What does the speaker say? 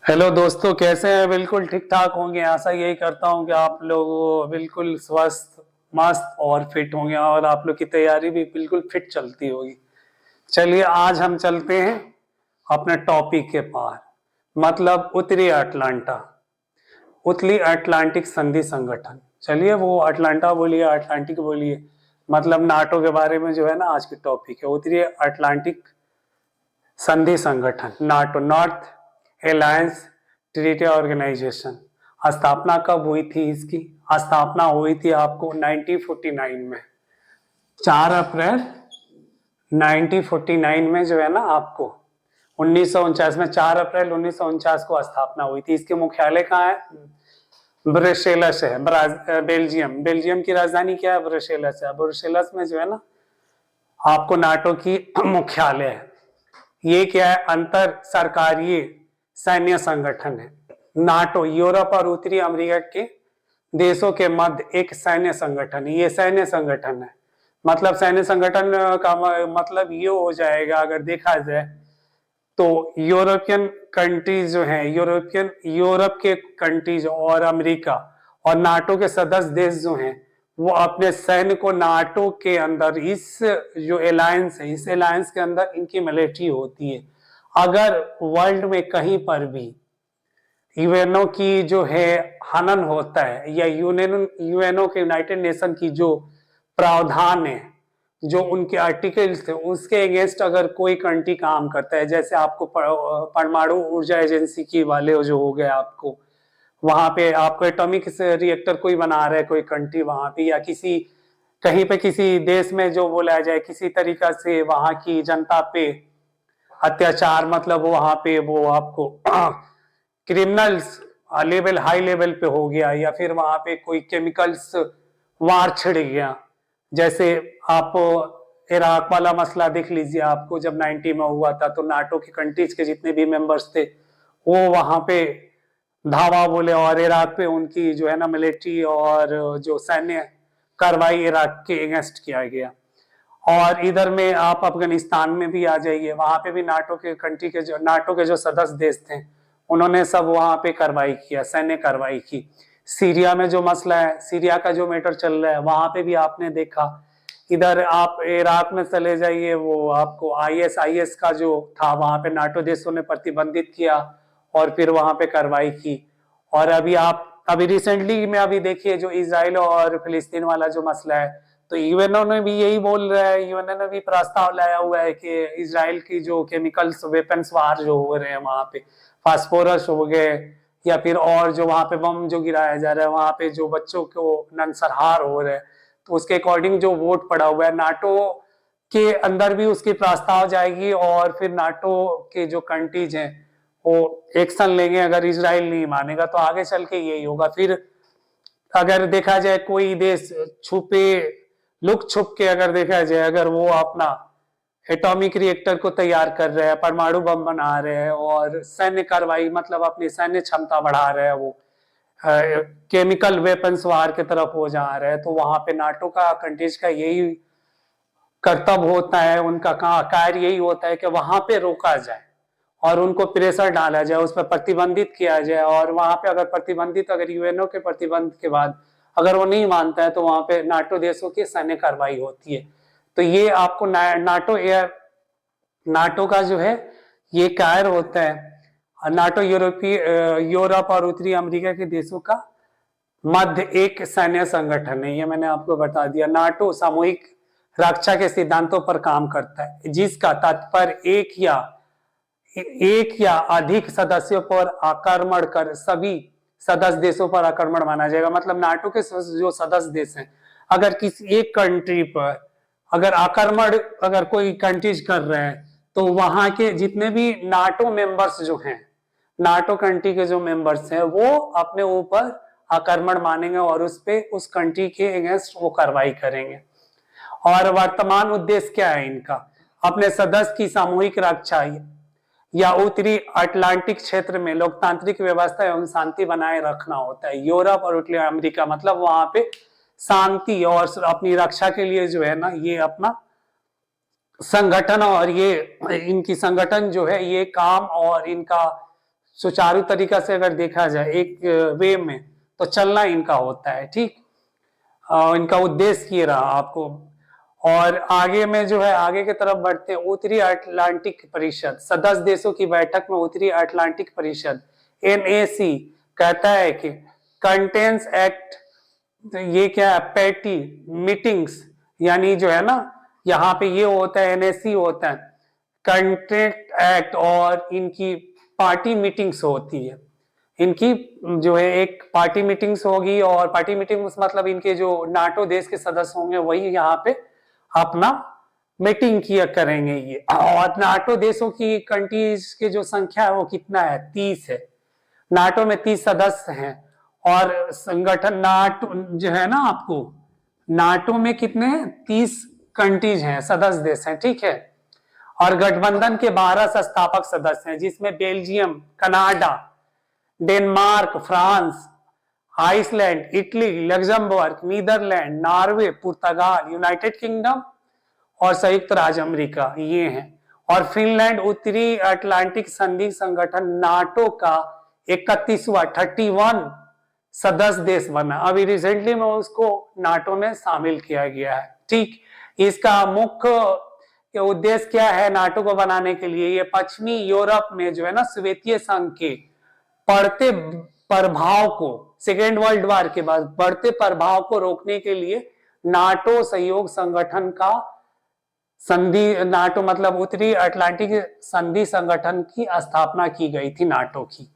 Hello दोस्तों, कैसे हैं? बिल्कुल ठीक ठाक होंगे। आशा यही करता हूं कि आप लोग बिल्कुल स्वस्थ, मस्त और फिट होंगे और आप लोग की तैयारी भी बिल्कुल फिट चलती होगी। चलिए, आज हम चलते हैं अपने टॉपिक के पार, मतलब उत्तरी अटलांटा, उत्तरी अटलांटिक संधि संगठन। चलिए, वो अटलांटा बोलिए, अटलांटिक बोलिए, मतलब नाटो के बारे में जो है ना आज की टॉपिक है उत्तरी अटलांटिक संधि संगठन, NATO, north alliance treaty organization. स्थापना कब हुई थी इसकी? स्थापना हुई थी आपको 1949 में, 4 अप्रैल 1949 में जो है ना आपको 1949 में, 4 अप्रैल 1949 को स्थापना हुई थी। इसके मुख्यालय कहाँ है? ब्रुसेलस है, बेल्जियम। बेल्जियम की राजधानी क्या है? ब्रुसेलस है। ब्रुसेलस में जो है ना आपको नाटो की मुख्यालय है। ये क्या है? अंतर सरकारीय सैन्य संगठन है। नाटो यूरोप और उत्तरी अमेरिका के देशों के मध्य एक सैन्य संगठन है। ये सैन्य संगठन है, मतलब सैन्य संगठन का मतलब ये हो जाएगा, अगर देखा जाए तो यूरोपियन कंट्रीज जो हैं, यूरोप के कंट्रीज और अमेरिका और नाटो के सदस्य देश जो हैं, वो अपने सैन्य को नाटो के अंदर, इस जो अलायंस है, इस अलायंस के अंदर इनकी मिलिट्री होती है। अगर वर्ल्ड में कहीं पर भी यूएनओ की जो है हनन होता है, या यूएनओ के, यूनाइटेड नेशन की जो प्रावधान है, जो उनके आर्टिकल्स थे, उसके अगेंस्ट अगर कोई कंट्री काम करता है, जैसे आपको परमाणु ऊर्जा एजेंसी की वाले जो हो गए, आपको वहां पे आपको एटॉमिक रिएक्टर कोई बना रहा है कोई कंट्री वहां पे, या किसी कहीं पे किसी देश में जो बोला जाए किसी तरीका से वहां की जनता पे अत्याचार, मतलब वहां पे वो आपको क्रिमिनल्स लेवल, हाई लेवल पे हो गया, या फिर वहां पे कोई केमिकल्स वार छिड़ गया। जैसे आप इराक वाला मसला देख लीजिए, आपको जब 90 में हुआ था तो नाटो के कंट्रीज के जितने भी मेंबर्स थे वो वहां पे धावा बोले और इराक पे उनकी जो है ना मिलिट्री और जो सैन्य कार्रवाई इराक के अगेंस्ट किया गया। और इधर में आप अफगानिस्तान में भी आ जाइए, वहां पे भी नाटो के कंट्री के जो, नाटो के जो सदस्य देश थे, उन्होंने सब वहां पे कार्रवाई किया, सैन्य कार्रवाई की। सीरिया में जो मसला है, सीरिया का जो मैटर चल रहा है, वहां पे भी आपने देखा। इधर आप इराक में चले जाइए, वो आपको आईएस का जो था, वहां पे नाटो देशों ने प्रतिबंधित किया और फिर वहां पे कार्रवाई की। और अभी रिसेंटली में अभी देखिए जो इसराइल और फिलिस्तीन वाला जो मसला है, तो यूएनओ ने भी यही बोल रहा है, यूएनओ ने भी प्रस्ताव लाया हुआ है कि इसराइल की जो केमिकल्स वेपन्स वार जो हो रहे हैं वहां पे, फास्फोरस हो गए, या फिर और जो वहां पे बम जो गिराया जा रहा है, वहां पे जो बच्चों को नरसंहार हो रहे हैं, तो उसके अकॉर्डिंग जो वोट पड़ा हुआ है नाटो के अंदर भी उसकी प्रस्ताव जाएगी, और फिर नाटो के जो कंट्रीज हैं वो एक्शन लेंगे। अगर इसराइल नहीं मानेगा तो आगे चल के यही होगा। फिर अगर देखा जाए कोई देश छुपे, लुक छुप के अगर देखा जाए, अगर वो अपना एटॉमिक रिएक्टर को तैयार कर रहे हैं, परमाणु बम बना रहे हैं और सैन्य कार्रवाई, मतलब अपनी सैन्य क्षमता बढ़ा रहे हैं, वो केमिकल वेपन्स वार की तरफ हो जा रहे हैं, तो वहां पे नाटो का कंट्रीज का यही कर्तव्य होता है, उनका कार्य यही होता है कि वहां पे रोका जाए और उनको प्रेशर डाला जाए, उस पर प्रतिबंधित किया जाए। और वहां पे अगर प्रतिबंधित, अगर यूएनओ के प्रतिबंध के बाद अगर वो नहीं मानता है, तो वहां पे नाटो देशों की सैन्य कार्रवाई होती है। तो ये आपको नाटो का जो है ये कार्य होता है। नाटो यूरोप और उत्तरी अमेरिका के देशों का मध्य एक सैन्य संगठन है, ये मैंने आपको बता दिया। नाटो सामूहिक रक्षा के सिद्धांतों पर काम करता है, जिसका तात्पर्य एक या अधिक सदस्यों पर आक्रमण कर सभी सदस्य देशों पर आक्रमण माना जाएगा। मतलब नाटो के जो सदस्य देश हैं, अगर किसी एक कंट्री पर अगर आक्रमण अगर कोई कंट्रीज कर रहे हैं, तो वहां के जितने भी नाटो मेंबर्स जो हैं, नाटो कंट्री के जो मेंबर्स हैं, वो अपने ऊपर आक्रमण मानेंगे और उस पे उस कंट्री के अगेंस्ट वो कार्रवाई करेंगे। और वर्तमान उद्देश्य क्या है इनका? अपने सदस्य की सामूहिक रक्षा या उत्तरी अटलांटिक क्षेत्र में लोकतांत्रिक व्यवस्था एवं शांति बनाए रखना होता है। यूरोप और उत्तरी अमेरिका, मतलब वहां पे शांति और अपनी रक्षा के लिए जो है ना, ये अपना संगठन, और ये इनकी संगठन जो है ये काम और इनका सुचारू तरीका से अगर देखा जाए एक वे में, तो चलना इनका होता है, ठीक। इनका उद्देश्य ये रहा आपको। और आगे में जो है, आगे की तरफ बढ़ते हैं, उत्तरी अटलांटिक परिषद, सदस्य देशों की बैठक में उत्तरी अटलांटिक परिषद NAC कहता है कि कंटेंस एक्ट, ये क्या है, पैटी मीटिंग्स, यानी जो है ना यहाँ पे ये होता है NAC होता है, कंटेंट एक्ट, और इनकी पार्टी मीटिंग्स होती है। इनकी जो है एक पार्टी मीटिंग्स होगी, और पार्टी मीटिंग्स मतलब इनके जो नाटो देश के सदस्य होंगे वही यहाँ पे अपना मीटिंग किया करेंगे ये। और नाटो देशों की कंट्रीज की जो संख्या है वो कितना है, 30 है। नाटो में 30 सदस्य हैं, और संगठन नाटो जो है ना, आपको नाटो में कितने 30 कंट्रीज हैं, सदस्य देश हैं, ठीक है। और गठबंधन के 12 संस्थापक सदस्य हैं, जिसमें Belgium, Canada, Denmark, France, Iceland, Italy, Luxembourg, Netherlands, Norway, पुर्तगाल, यूनाइटेड किंगडम और संयुक्त राज्य अमेरिका, ये हैं। और फिनलैंड उत्तरी अटलांटिक संधि संगठन नाटो का 31वां सदस्य देश बना। अभी रिसेंटली में उसको नाटो में शामिल किया गया है, ठीक। इसका मुख्य उद्देश्य क्या है नाटो को बनाने के लिए, ये पश्चिमी यूरोप में जो है ना सोवियत संघ के बढ़ते प्रभाव को, सेकेंड वर्ल्ड वॉर के बाद बढ़ते प्रभाव को रोकने के लिए नाटो सहयोग संगठन का संधि, नाटो मतलब उत्तरी अटलांटिक संधि संगठन की स्थापना की गई थी नाटो की।